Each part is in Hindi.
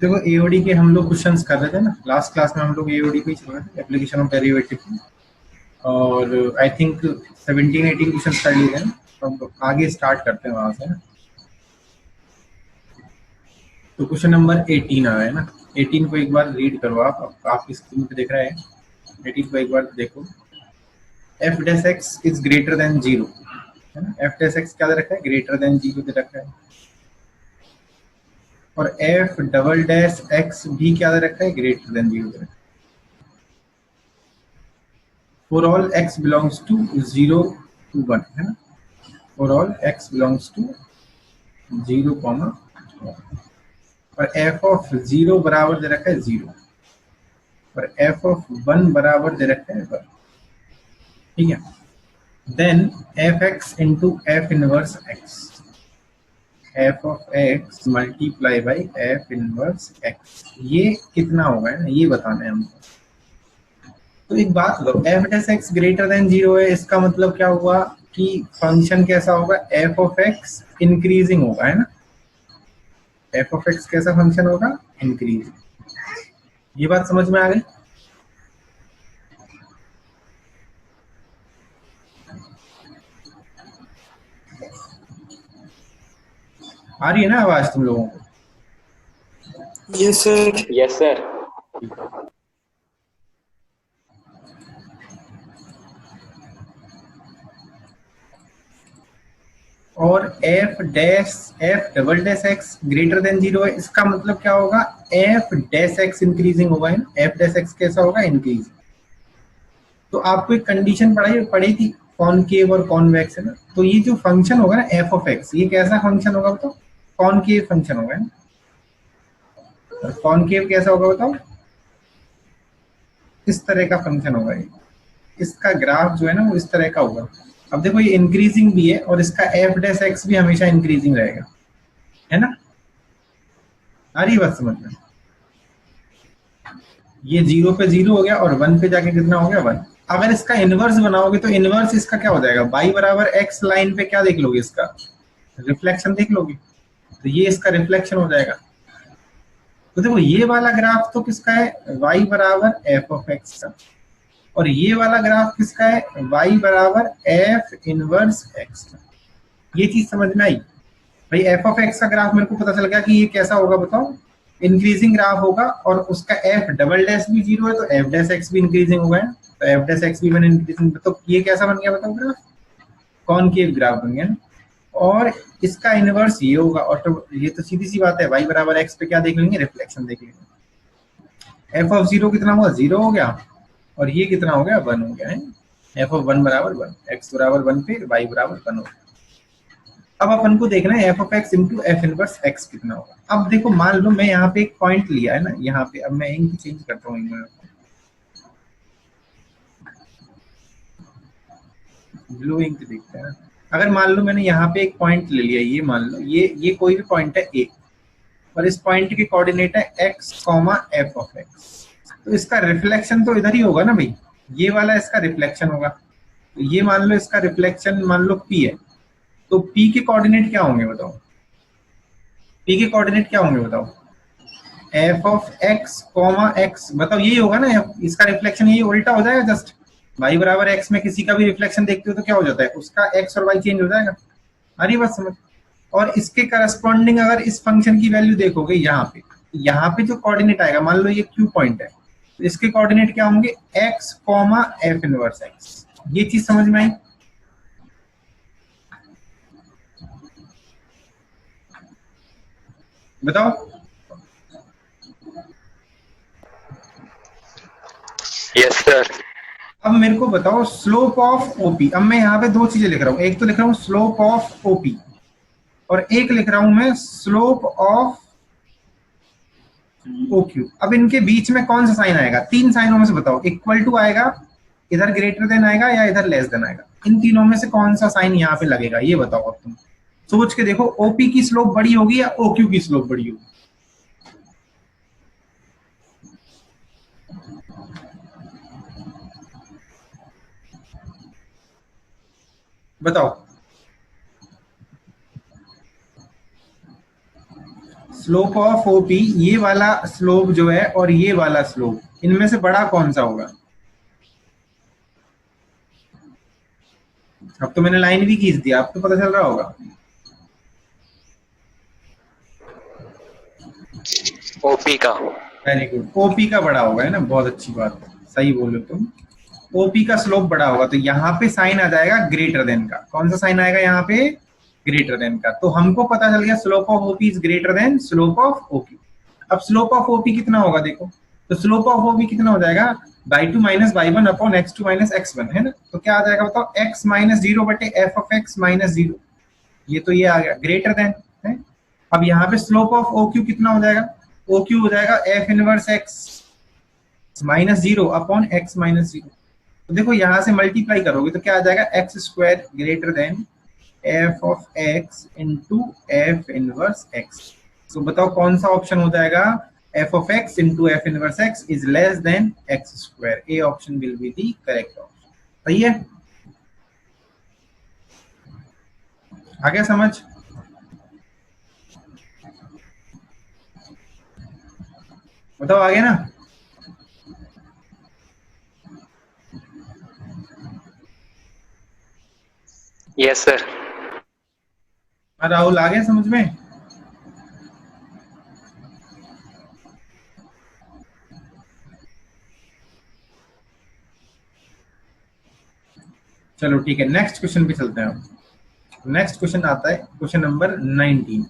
देखो एओडी के हम लोग क्वेश्चंस कर रहे थे ना, लास्ट क्लास में हम लोग एओडी पे ही चल रहे थे, एप्लीकेशन ऑफ डेरिवेटिव, और आई थिंक 17-18 क्वेश्चन कर लिए थे ना, तो हम लोग आगे स्टार्ट करते हैं वहां से ना। तो क्वेश्चन नंबर 18 आ रहा है ना, 18 को एक बार रीड करो आप आपकी स्क्रीन पे दिख रहा है, 18 को एक बार देखो। F dash x is greater than zero, है ना, एफ डैश एक्स क्या दे रखा है, ग्रेटर देन जीरो दे रखा है, और एफ डबल डैश एक्स भी क्या दे रखा है, ग्रेटर देन जीरो दे रखा है। For all x belongs to 0 to 1, है ना, for all x belongs to 0, और एफ ऑफ 0 बराबर दे रखा है 0, और एफ ऑफ 1 बराबर दे रखा है 1, ठीक है। Then f x into f inverse x, f of x multiply by f inverse x, ये कितना होगा ना, ये बताना है हमको। तो एक बात बताओ, F dash x greater than zero है, इसका मतलब क्या हुआ कि फंक्शन कैसा होगा, एफ ऑफ एक्स इंक्रीजिंग होगा, है ना, एफ ऑफ एक्स कैसा फंक्शन होगा, इंक्रीजिंग। ये बात समझ में आ गई? आ रही है ना आवाज तुम लोगों को? Yes sir. Yes sir. और f dash f double dash x greater than zero है, इसका मतलब क्या होगा, एफ डैश एक्स इंक्रीजिंग होगा, है ना, एफ डैश एक्स कैसा होगा, इंक्रीज। तो आपको एक कंडीशन पढ़ी थी, कॉनकेव और कॉन्वेक्स, है ना, तो ये जो फंक्शन होगा ना एफ ऑफ एक्स, ये कैसा फंक्शन होगा बताओ, कॉनकेव फंक्शन होगा, है ना, कॉनकेव कैसा होगा बताओ, इस तरह का फंक्शन होगा ये, इसका ग्राफ जो है ना वो इस तरह का होगा। अब देखो ये इंक्रीजिंग भी है और इसका एफ डैश एक्स भी हमेशा इंक्रीजिंग रहेगा, है ना, आ रही बात समझ में? ये 0 पे 0 हो गया और 1 पे जाके कितना हो गया, 1। अगर इसका इनवर्स बनाओगे तो इनवर्स इसका क्या हो जाएगा, y बराबर x लाइन पे क्या देख लोगे, इसका रिफ्लेक्शन देख लोगे, तो ये इसका रिफ्लेक्शन हो जाएगा। तो देखो ये वाला ग्राफ तो किसका है, y बराबर f ऑफ x का, और ये वाला ग्राफ किसका है, y बराबर f इनवर्स x का। ये चीज समझ में आई भाई? f ऑफ x का ग्राफ मेरे को पता चल गया कि ये कैसा होगा बताओ, इंक्रीजिंग ग्राफ होगा, और उसका f डबल डैश भी 0 है तो f डैश x भी इंक्रीजिंग होगा, तो f डैश x भी मैंने इंक्रीजिंग, तो ये कैसा बन गया बताओ ग्राफ, कॉनकेव ग्राफ बन गया ना। और इसका इनवर्स ये होगा, और तो ये तो सीधी सी बात है, y बराबर x पे क्या देख लेंगे, रिफ्लेक्शन देख लेंगे। f ऑफ 0 कितना हुआ, 0 हो गया, और ये कितना हो गया, 1 हो गया, है। f ऑफ 1 बराबर 1, x बराबर 1 पे y बराबर 1 हो गया। अब अपन को देखना है F of x into f inverse x कितना होगा। अब देखो मान लो मैं यहाँ पे एक पॉइंट लिया है ना, यहाँ पे, अब मैं इंक चेंज करता हूँ, ब्लू इंक देखते हैं। अगर मान लो मैंने यहाँ पे एक पॉइंट ले लिया, ये मान लो ये कोई भी पॉइंट है ए, और इस पॉइंट के कोऑर्डिनेट है x comma F of x, तो इसका रिफ्लेक्शन तो इधर ही होगा ना भाई, ये वाला इसका रिफ्लेक्शन होगा। तो ये मान लो इसका रिफ्लेक्शन मान लो पी है, तो पी के कोऑर्डिनेट क्या होंगे बताओ, पी के कोऑर्डिनेट क्या होंगे बताओ, F of x comma x, बताओ यही होगा ना, इसका रिफ्लेक्शन यही उल्टा हो जाएगा जस्ट, y बराबर एक्स में किसी का भी रिफ्लेक्शन देखते हो तो क्या हो जाता है, उसका एक्स और y चेंज हो जाएगा। अरे बात समझ। और इसके करस्पॉन्डिंग अगर इस फंक्शन की वैल्यू देखोगे यहाँ पे जो कोऑर्डिनेट आएगा, मान लो ये क्यू पॉइंट है, तो इसके कोऑर्डिनेट क्या होंगे, x comma F inverse x. ये चीज समझ में आई? बताओ। Yes sir. अब मेरे को बताओ स्लोप ऑफ ओपी, अब मैं यहाँ पे दो चीजें लिख रहा हूँ, एक तो लिख रहा हूँ स्लोप ऑफ ओपी, और एक लिख रहा हूं मैं स्लोप ऑफ ओ क्यू। अब इनके बीच में कौन सा साइन आएगा, तीन साइनों में से बताओ, इक्वल टू आएगा, इधर ग्रेटर देन आएगा, या इधर लेस देन आएगा, इन तीनों में से कौन सा साइन यहाँ पे लगेगा, ये बताओ। अब तुम सोच के देखो, ओपी की स्लोप बड़ी होगी या ओ क्यू की स्लोप बड़ी होगी, बताओ। स्लोप ऑफ ओपी, ये वाला स्लोप जो है और ये वाला स्लोप, इनमें से बड़ा कौन सा होगा? अब तो मैंने लाइन भी खींच दिया, अब तो पता चल रहा होगा। ओपी का। वेरी गुड, ओपी का बड़ा होगा, है ना, बहुत अच्छी बात है, सही बोलो तुम। ओपी का स्लोप बड़ा होगा, तो यहाँ पे साइन आ जाएगा ग्रेटर देन का। कौन सा साइन आएगा यहाँ पे? ग्रेटर देन का। तो हमको पता चल गया slope of OP is greater than slope of OQ. अब स्लोप ऑफ ओपी कितना होगा देखो, तो स्लोप ऑफ ओपी कितना हो जाएगा? y2 minus y1 upon x2 minus x1, है ना। तो क्या आ जाएगा बताओ? x माइनस जीरो बटे F of x minus zero, ये तो ये आ गया ग्रेटर देन है। अब यहाँ पे स्लोप ऑफ OQ कितना हो जाएगा? OQ हो जाएगा f inverse x minus zero upon x minus zero. तो देखो यहाँ से मल्टीप्लाई करोगे तो क्या आ जाएगा? X square greater than f of x into f inverse x। तो बताओ कौन सा ऑप्शन हो जाएगा? f of x into f inverse x is less than x square. A option will be the correct option. सही है? आ गया समझ? बताओ आ गया ना? Yes sir. राहुल आ गया समझ में? चलो ठीक है, नेक्स्ट क्वेश्चन पे चलते हैं। नेक्स्ट क्वेश्चन आता है question number 19।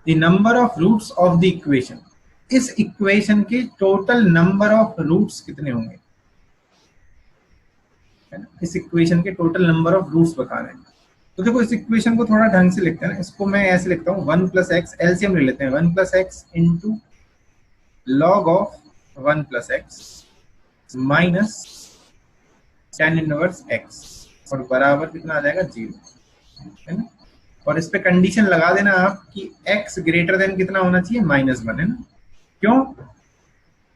The number of roots of the equation. इस इक्वेशन के टोटल नंबर ऑफ रूट्स कितने होंगे? इस इक्वेशन के टोटल नंबर ऑफ रूट्स बताने हैं। तो देखो इस इक्वेशन को थोड़ा ढंग से लिखते हैं ना, इसको मैं ऐसे लिखता हूँ 1 प्लस एक्स, एलसीएम ले लेते हैं, 1 plus x into log of 1 plus x minus tan inverse x, और बराबर कितना आ जाएगा? 0, है ना। और इस पे कंडीशन लगा देना आप कि x ग्रेटर देन कितना होना चाहिए? -1, है ना। क्यों?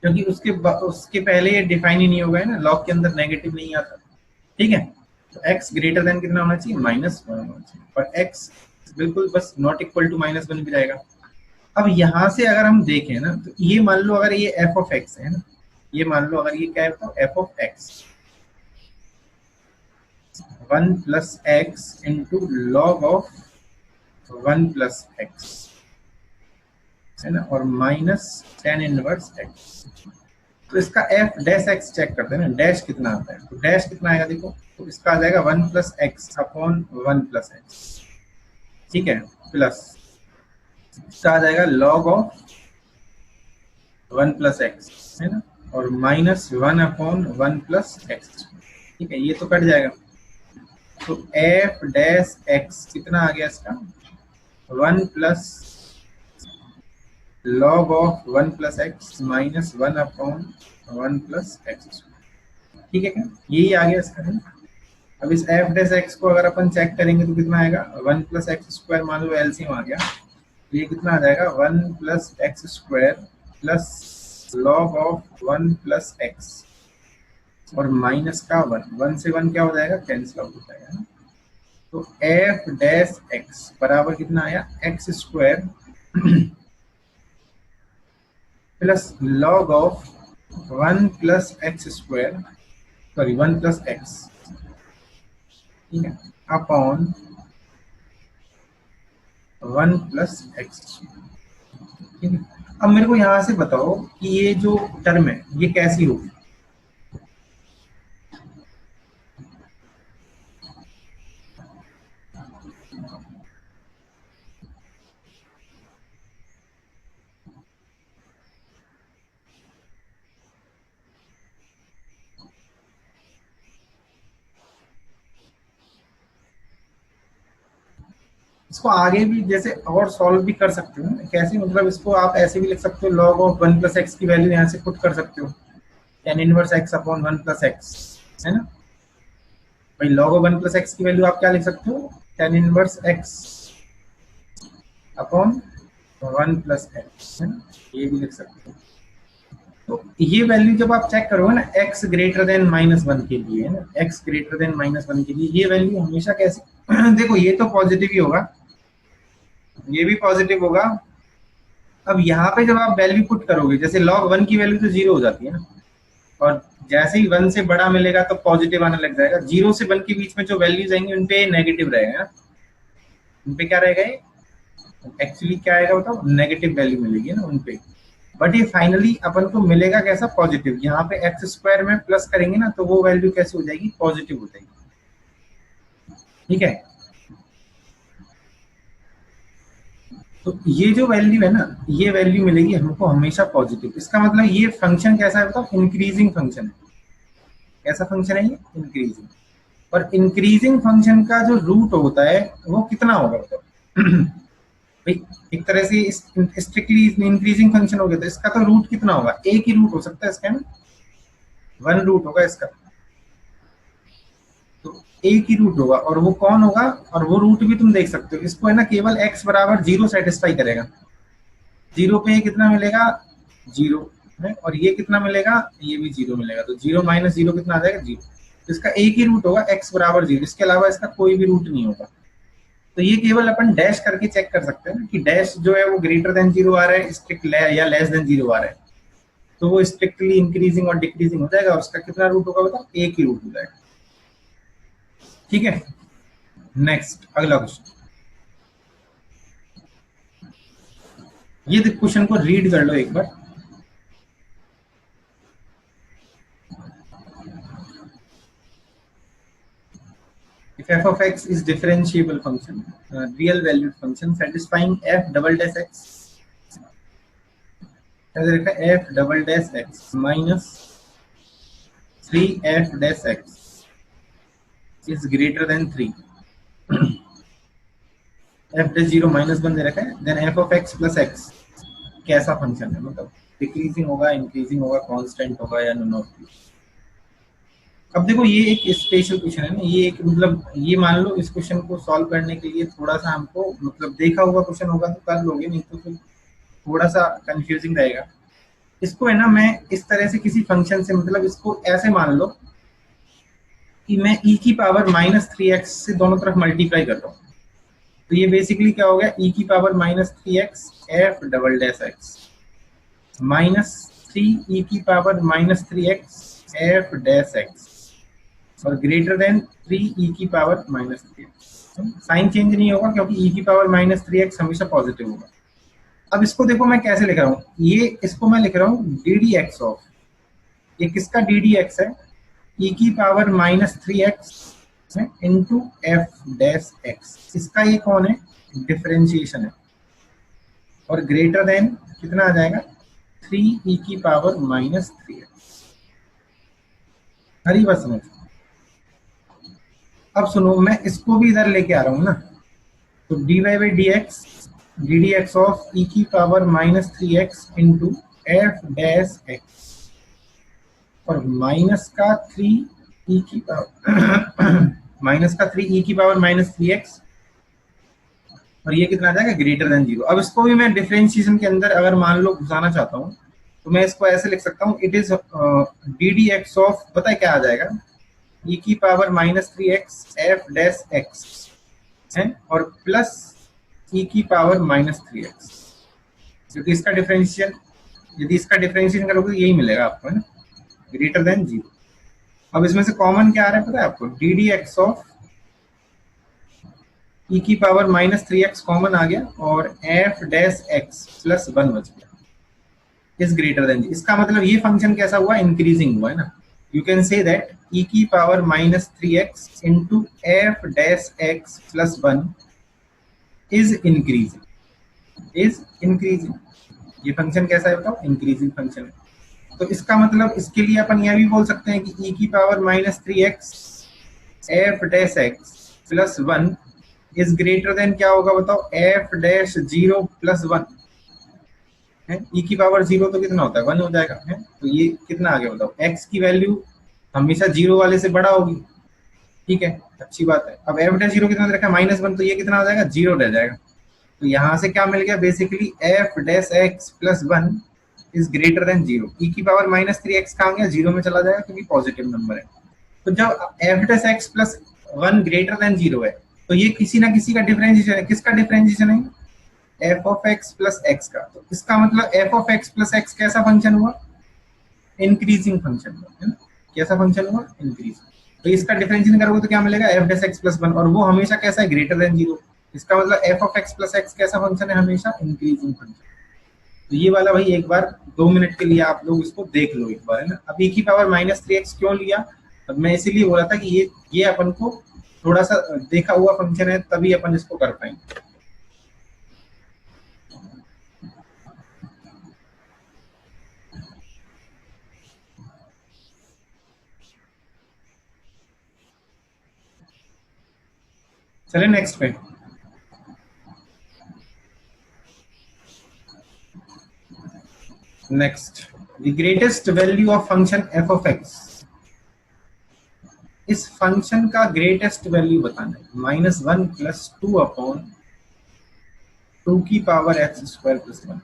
क्योंकि उसके पहले ये डिफाइन ही नहीं होगा, है ना, लॉग के अंदर नेगेटिव नहीं आता, ठीक है। तो x ग्रेटर देन कितना होना चाहिए? -1 होना चाहिए, और x बिल्कुल बस नॉट इक्वल टू -1 भी जाएगा। अब यहाँ से अगर हम देखें ना, तो ये मान लो अगर ये f ऑफ x है ना, ये मान लो अगर ये क्या है तो f of x 1 plus x into log of 1 plus x, है ना, और माइनस tan इनवर्स x। तो इसका f डैश x चेक करते हैं ना, डैश कितना आता है, तो डैश कितना आएगा देखो, तो इसका आ जाएगा 1 plus x upon 1 plus x, ठीक है, प्लस इसका आ जाएगा लॉग ऑफ 1 प्लस एक्स, है ना, और माइनस 1 अपॉन 1 प्लस एक्स, ठीक है, ये तो कट जाएगा। तो f डैश x कितना आ गया इसका? 1 plus log of 1 plus x minus 1 upon 1 plus x, ठीक है क्या? यही आ गया इसका, है ना। अब इस f डैश x को अगर अपन चेक करेंगे तो कितना आएगा? 1 प्लस एक्स स्क्वायर, मान लो एलसीएम आ गया, तो ये कितना आ जाएगा? 1 plus x square plus log of 1 plus x और माइनस का 1 से 1 क्या हो जाएगा? कैंसिल आउट हो जाएगा ना। तो f डैश x बराबर कितना आया? X square plus log of 1 plus x square, sorry 1 plus x, ठीक है, अपॉन 1 प्लस एक्स, ठीक है। अब मेरे को यहाँ से बताओ कि ये जो टर्म है ये कैसी होगी? इसको आगे भी जैसे और सॉल्व भी कर सकते हो, कैसे, मतलब इसको आप ऐसे भी लिख सकते हो, लॉग ऑफ 1 प्लस एक्स की वैल्यू यहाँ से पुट कर सकते हो, tan inverse x upon 1 plus x, है ना। भाई लॉग ऑफ 1 प्लस एक्स की वैल्यू आप क्या लिख सकते हो? tan inverse x upon 1 plus x, है ना, ये भी लिख सकते हो। तो ये वैल्यू जब आप चेक करोगे ना x ग्रेटर देन -1 के लिए, है ना, x ग्रेटर देन -1 के लिए ये वैल्यू हमेशा कैसे देखो ये तो पॉजिटिव ही होगा, ये भी पॉजिटिव होगा अब यहाँ पे जब आप वैल्यू पुट करोगे, जैसे log 1 की वैल्यू तो 0 हो जाती है ना, और जैसे ही 1 से बड़ा मिलेगा तो पॉजिटिव आने लग जाएगा। 0 से 1 के बीच में जो वैल्यूज आएंगी उन पे नेगेटिव रहेगा, उन पे क्या रहेगा, एक्चुअली क्या आएगा बताओ, नेगेटिव वैल्यू मिलेगी ना उन पे। बट ये फाइनली अपन को मिलेगा कैसा, पॉजिटिव। यहाँ पे एक्स स्क्वायर में प्लस करेंगे ना तो वो वैल्यू कैसे हो जाएगी, पॉजिटिव हो जाएगी। ठीक है, तो ये जो वैल्यू है ना, ये वैल्यू मिलेगी हमको हमेशा पॉजिटिव। इसका मतलब ये फंक्शन कैसा है बताओ, इंक्रीजिंग फंक्शन है। कैसा फंक्शन है ये, इंक्रीजिंग। और इंक्रीजिंग फंक्शन का जो रूट होता है वो कितना होगा बताओ भाई, एक तरह से स्ट्रिक्टली इंक्रीजिंग फंक्शन हो गया तो इसका तो रूट कितना होगा, एक ही रूट हो सकता है इसका ना, 1 रूट होगा इसका, तो एक ही रूट होगा। और वो कौन होगा, और वो रूट भी तुम देख सकते हो, इसको है ना केवल x बराबर 0 सेटिस्फाई करेगा। 0 पे कितना मिलेगा, 0 है, और ये कितना मिलेगा, ये भी 0 मिलेगा। तो 0 माइनस 0 कितना आ जाएगा, 0। तो इसका एक ही रूट होगा x बराबर 0, इसके अलावा इसका कोई भी रूट नहीं होगा। तो ये केवल अपन डैश करके चेक कर सकते हैं ना कि डैश जो है वो ग्रेटर देन 0 आ रहा है, स्ट्रिक्ट या लेस देन 0 आ रहा है, तो वो स्ट्रिक्टली इंक्रीजिंग और डिक्रीजिंग हो जाएगा, और उसका कितना रूट होगा बताओ, एक ही रूट हो जाएगा। ठीक है, नेक्स्ट अगला क्वेश्चन। ये क्वेश्चन को रीड कर लो एक बार। If f of x is differentiable function, real valued function satisfying f double dash x, f double dash x minus 3f dash x is greater than 3, f dash 0 minus 1 दे रखा है, then f of x plus x कैसा फंक्शन है, मतलब डिक्रीजिंग होगा, इंक्रीजिंग होगा, कांस्टेंट होगा या नॉन ऑफ। अब देखो ये एक स्पेशल क्वेश्चन है ना, ये एक मतलब ये मान लो इस क्वेश्चन को सॉल्व करने के लिए थोड़ा सा हमको मतलब देखा हुआ क्वेश्चन होगा तो कर लोगे, नहीं तो फिर थोड़ा सा कंफ्यूजिंग रहेगा। इसको है ना मैं इस तरह से किसी फंक्शन से, मतलब इसको ऐसे मान लो कि मैं e की पावर माइनस 3x से दोनों तरफ मल्टीप्लाई कर रहा हूँ, तो ये बेसिकली क्या हो गया, e की power minus 3x f double dash x minus 3 e की power minus 3x f dash x और ग्रेटर देन 3 e की power minus 3x। Sign change नहीं होगा क्योंकि e की पावर माइनस 3x हमेशा पॉजिटिव होगा। अब इसको देखो मैं कैसे लिख रहा हूँ, ये इसको मैं लिख रहा हूँ डी डी एक्स ऑफ, ये किसका डी डी एक्स है, e की power minus 3x into f dash x, इसका ये कौन है, डिफरेंशिएशन है, और ग्रेटर देन कितना आ जाएगा, 3 e की पावर माइनस 3x। हरी बात समझ। अब सुनो मैं इसको भी इधर लेके आ रहा हूँ ना, तो d y by d x of e की power minus 3x into f dash x और माइनस का 3 ई की पावर माइनस का 3 ई की पावर माइनस 3x और ये कितना आ जाएगा, ग्रेटर देन 0। अब इसको भी मैं डिफरेंशिएशन के अंदर अगर मान लो घुसाना चाहता हूँ तो मैं इसको ऐसे लिख सकता हूँ, it is D D x of, पता है क्या आ जाएगा, e की power minus 3x F dash x है और प्लस e की पावर माइनस 3x, क्योंकि इसका डिफरेंशियल, यदि इसका डिफरेंशिएशन करोगे यही मिलेगा आपको, है ना, ग्रेटर देन 0। अब इसमें से कॉमन क्या आ रहा है पता है आपको, D D x of e की पावर माइनस 3x कॉमन आ गया और एफ डैश एक्स प्लस 1 बच गया, इज ग्रेटर देन 0। इसका मतलब ये फंक्शन कैसा हुआ, इंक्रीजिंग हुआ, है ना। You can say that e की power minus 3x into f dash x plus 1 is increasing। ये फंक्शन कैसा है बताओ, इंक्रीजिंग फंक्शन है। तो इसका मतलब इसके लिए अपन यह भी बोल सकते हैं कि e की power minus 3x f dash x plus 1 is greater than क्या होगा बताओ, f dash 0 plus 1 है, e की पावर 0 तो कितना होता है, 1 हो जाएगा, है। तो ये कितना आ गया बताओ, x की वैल्यू हमेशा 0 वाले से बड़ा होगी, ठीक है, अच्छी बात है। अब f डैश 0 कितना रखा है, माइनस 1, तो ये कितना आ जाएगा, 0 रह जाएगा। तो यहाँ से क्या मिल गया, basically f dash x plus 1 is greater than 0। e की पावर माइनस 3x कहाँ गया, 0 में चला जाएगा क्योंकि पॉजिटिव नंबर है। तो जब f dash x plus 1 greater than 0 है तो ये किसी ना किसी का डिफरेंशिएशन है। किसका डिफरेंशिएशन है, F of x plus x का, तो इसका मतलब F of x plus x कैसा फंक्शन हुआ? इंक्रीजिंग फंक्शन हुआ, है ना? कैसा फंक्शन हुआ? इंक्रीजिंग। तो इसका डिफरेंशिएशन करोगे तो क्या मिलेगा? F dash x plus one, और वो हमेशा कैसा है? Greater than zero. इसका मतलब F of x plus x कैसा फंक्शन है? हमेशा इंक्रीजिंग फंक्शन। तो ये वाला भाई एक बार 2 मिनट के लिए आप लोग इसको देख लो एक बार, है ना। अब e की पावर माइनस 3x क्यों लिया? अब मैं इसीलिए बोला था कि ये अपन को थोड़ा सा देखा हुआ फंक्शन है, तभी अपन इसको कर पाएंगे। चले नेक्स्ट पे। Next, the greatest value of function F of x. इस फंक्शन का ग्रेटेस्ट वैल्यू बताना है। -1 + 2 अपॉन 2 की पावर एक्स स्क्वायर प्लस 1।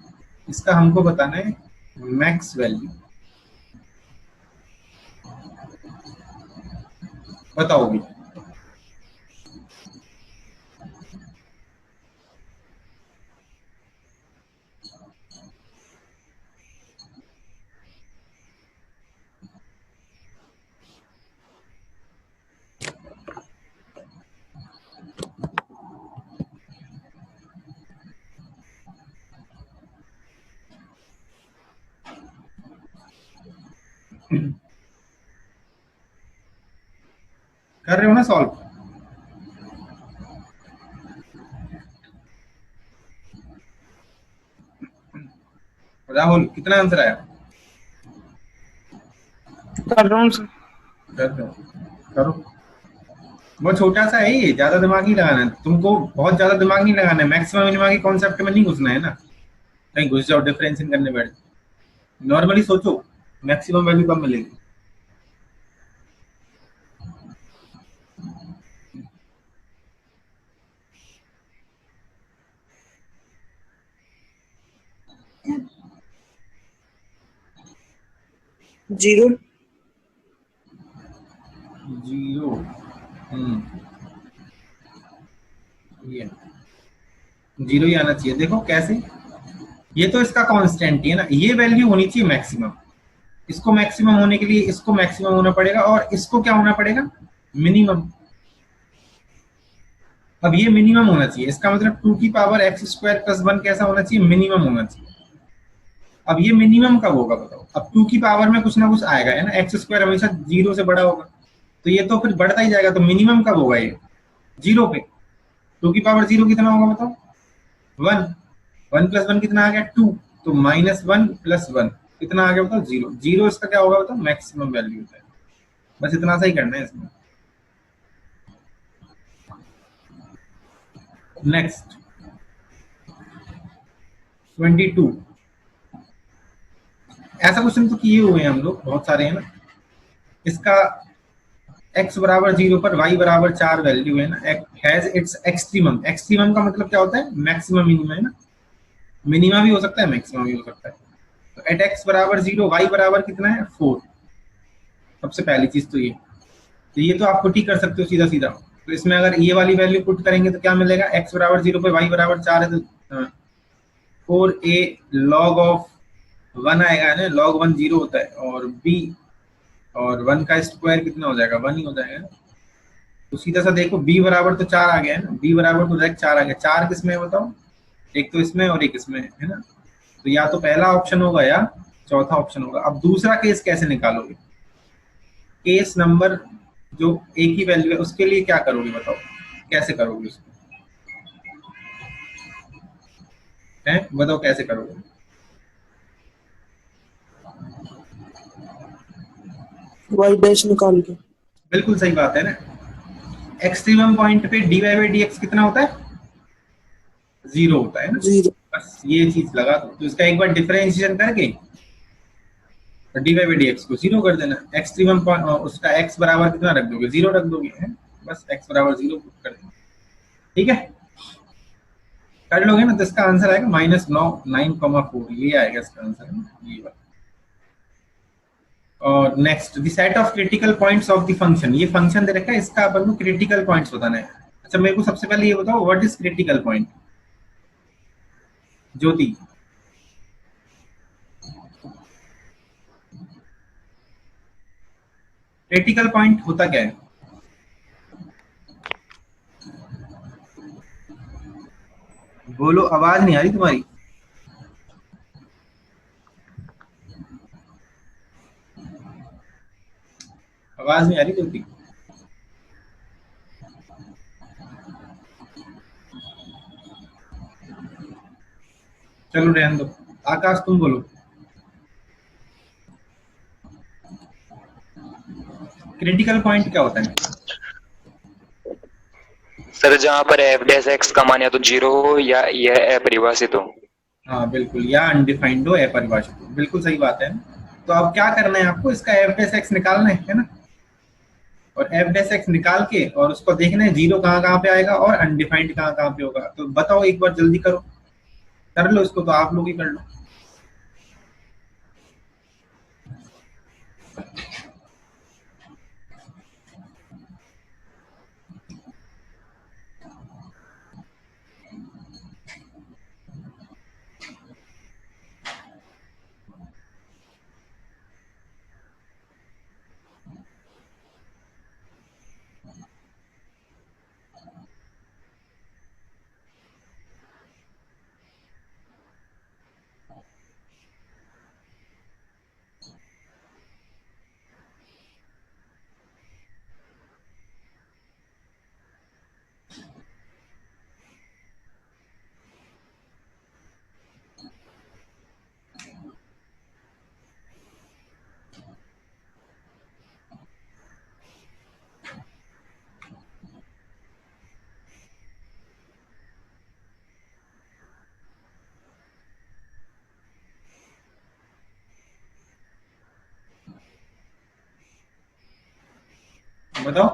इसका हमको बताना है मैक्स वैल्यू। बताओगे? कर रहे हो ना सॉल्व? राहुल कितना आंसर आया? कर रहा हूँ सर। कर दो, करो। बहुत छोटा सा है ये, ज्यादा दिमाग नहीं लगाना है तुमको, बहुत ज्यादा दिमाग नहीं लगाना है। मैक्सिमम मिनिमम के कॉन्सेप्ट में नहीं घुसना है ना, कहीं घुस जाओ डिफरेंशिएशन करने बैठ। नॉर्मली सोचो मैक्सिमम वैल्यू कब मिलेगी। जीरो। जीरो। ये जीरो ही आना चाहिए। देखो कैसे, ये तो इसका कांस्टेंट ही है ना, ये वैल्यू होनी चाहिए मैक्सिमम। इसको मैक्सिमम होने के लिए इसको मैक्सिमम होना पड़ेगा, और इसको क्या होना पड़ेगा? मिनिमम। अब ये मिनिमम होना चाहिए, इसका मतलब 2 की पावर एक्स स्क्वायर प्लस 1 कैसा होना चाहिए? मिनिमम होना चाहिए। अब ये मिनिमम कब होगा बताओ? अब 2 की पावर में कुछ ना कुछ आएगा, है ना। एक्स स्क्वायर हमेशा 0 से बड़ा होगा, तो ये तो फिर बढ़ता ही जाएगा। तो मिनिमम कब होगा? ये 0 पे। 2 की पावर 0 कितना होगा बताओ? 1। 1 + 1 कितना आ गया? 2। तो -1 + 1 कितना आ गया बताओ? 0। 0 इसका क्या होगा बताओ? मैक्सिमम वैल्यू होता है। बस इतना सा ही करना है इसमें। नेक्स्ट 22। ऐसा क्वेश्चन तो किए हुए हैं हम लोग, बहुत सारे, है ना। इसका x बराबर 0 पर y बराबर 4 वैल्यू है ना, हैज इट्स एक्सट्रीमम। एक्सट्रीमम का मतलब क्या होता है? मैक्सिमम मिनिमम, है ना। मिनिमम भी हो सकता है, मैक्सिमम भी हो सकता है। तो एट x बराबर 0 y बराबर कितना है? 4। सबसे पहली चीज तो ये तो आप पुट ही कर सकते हो सीधा सीधा। तो इसमें अगर ये वाली वैल्यू पुट करेंगे तो क्या मिलेगा? x बराबर 0 पर y बराबर 4 है, तो 4a log ऑफ 1 आएगा, है ना। log 1 0 होता है, और b और 1 का स्क्वायर कितना हो जाएगा? 1 ही हो जाएगा। तो सीधा सा देखो, b बराबर तो 4 आ गया है ना, b बराबर तो डायरेक्ट 4 आ गया। 4 किसमें है बताओ? एक तो इसमें और एक इसमें, है ना। तो या तो पहला ऑप्शन होगा या चौथा ऑप्शन होगा। अब दूसरा केस कैसे निकालोगे? केस नंबर जो a की वैल्यू है उसके लिए क्या करोगे बताओ? कैसे करोगे उसको? है बताओ कैसे करोगे? वाई डैश निकाल के। बिल्कुल सही बात है ना। एक्सट्रीमम पॉइंट पे dy/dx कितना होता है? 0 होता है ना। जीरो। बस ये चीज लगा दो, तो इसका एक बार डिफरेंशिएशन करके dy/dx को 0 कर देना। एक्सट्रीमम उसका x बराबर कितना रख दोगे? 0 रख दोगे, है। बस x बराबर 0 कर देना, ठीक है। कर लोगे ना, तो इसका आंसर आएगा -9,4। ये आएगा इसका आंसर, ये वाला। और next, the set of critical points of the function. ये फंक्शन दे रखा है, इसका अपन को क्रिटिकल पॉइंट्स बताना है। अच्छा मेरे को सबसे पहले ये बताओ, what is critical point? Jyoti, critical point होता क्या है? बोलो, आवाज नहीं आ रही तुम्हारी। आवाज नहीं आ रही ज्योति। चलो रहने दो। आकाश तुम बोलो, क्रिटिकल पॉइंट क्या होता है? सर जहाँ पर एफ डैश एक्स का मान या तो जीरो हो या यह अपरिभाषित हो। हाँ बिल्कुल, या अनडिफाइंड हो, अपरिभाषित हो, बिल्कुल सही बात है। तो अब क्या करना है आपको, इसका एफ डैश एक्स निकालना है ना, और एफ डैश एक्स निकाल के और उसको देखना है जीरो कहाँ कहाँ पे आएगा और अनडिफाइंड कहाँ कहाँ पे होगा। तो बताओ एक बार जल्दी करो, कर लो इसको, तो आप लोग ही कर लो। बताओ।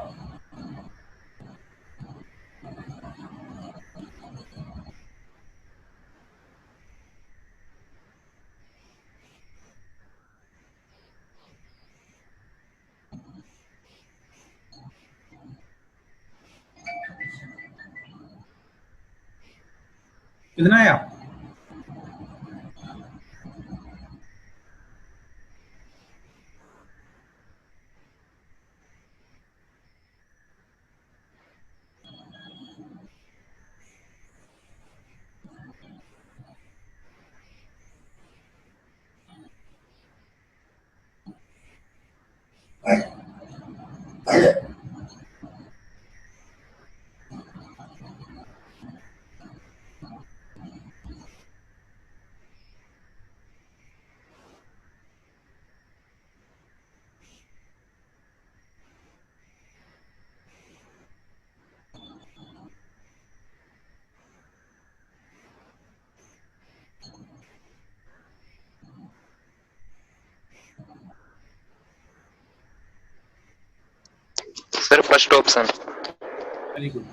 कितना आया? Sir first option. Very good.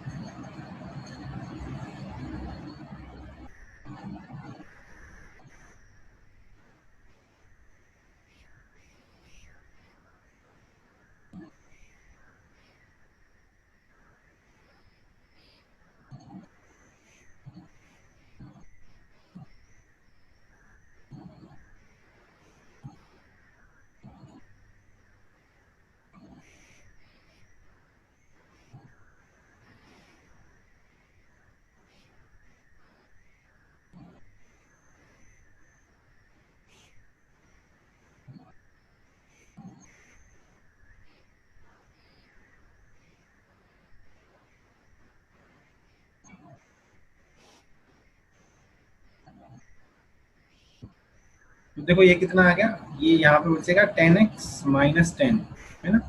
तो देखो ये कितना आ गया, ये यहाँ पे बचेगा 10x-10, है ना,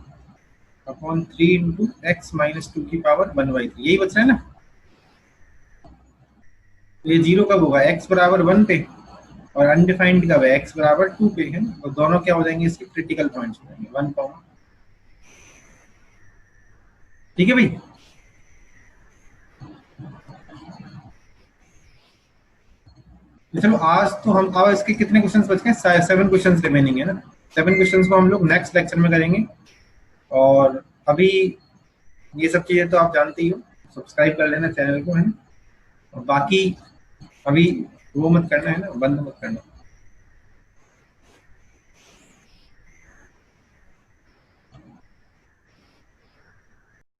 upon 3 into x minus two की पावर 1/3, यही बच रहा है ना। तो ये जीरो कब होगा, x बराबर 1 पे, और अनडिफाइंड कब है, x बराबर 2 पे, है ना। तो दोनों क्या हो जाएंगे, इसके क्रिटिकल पॉइंट्स हो जाएंगे, 1 कॉमा। ठीक है भाई। तो चलो आज तो हम, अब इसके कितने क्वेश्चंस बच गए, 7 क्वेश्चंस रिमेनिंग है ना। 7 क्वेश्चंस को हम लोग नेक्स्ट लेक्चर में करेंगे। और अभी ये सब चीजें तो आप जानते ही हो, सब्सक्राइब कर लेना चैनल को, है ना। और बाकी अभी वो मत करना है ना, बंद मत करना।